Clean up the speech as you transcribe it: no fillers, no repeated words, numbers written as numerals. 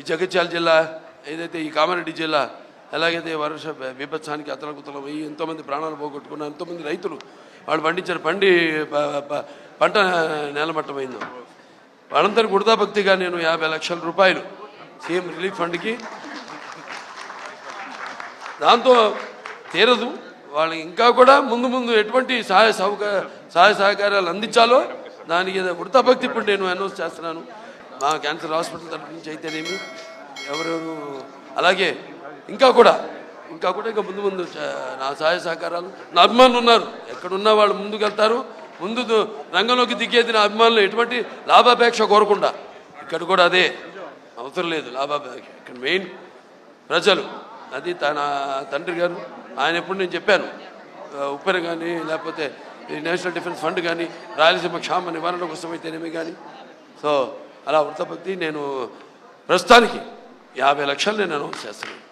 జగిత్యాల జిల్లా ఏదైతే ఈ కామారెడ్డి జిల్లా ఎలాగైతే వర్ష విపత్సానికి అతలకుతలం అయ్యి ఎంతోమంది ప్రాణాలు పోగొట్టుకున్నారు, ఎంతోమంది రైతులు వాళ్ళు పండించిన పంట నేలమట్టమైందో వాళ్ళందరూ గుర్తాభక్తిగా నేను 50 లక్షల రూపాయలు సీఎం రిలీఫ్ ఫండ్కి, దాంతో తీరదు వాళ్ళకి ఇంకా కూడా ముందు ఎటువంటి సహాయ సహకారాలు అందించాలో దానికి వృతాభక్తి ఇప్పుడు నేను అనౌన్స్ చేస్తున్నాను. మా క్యాన్సర్ హాస్పిటల్ తరఫు నుంచి అయితేనేమి ఎవరెవరు అలాగే ఇంకా కూడా ఇంకా ముందు నా సహాయ సహకారాలు, నా అభిమానులు ఉన్నారు, ఎక్కడున్నా వాళ్ళు ముందుకు వెళ్తారు. ముందు రంగంలోకి దిగేది నా అభిమానులు ఎటువంటి లాభాపేక్ష కోరకుండా, ఇక్కడ కూడా అదే అవసరం లేదు లాభాపేక్ష. ఇక్కడ మెయిన్ ప్రజలు, అది తన తండ్రి గారు ఆయన ఎప్పుడు నేను చెప్పాను, ఉప్పెన కానీ లేకపోతే నేషనల్ డిఫెన్స్ ఫండ్ కానీ రాయలసీమ క్షామ నివారణ కోసం అయితేనేమి కానీ, సో అలా వృత్తభక్తి నేను ప్రస్తుతానికి 50 లక్షలు నేను అనౌన్స్ చేస్తున్నాను.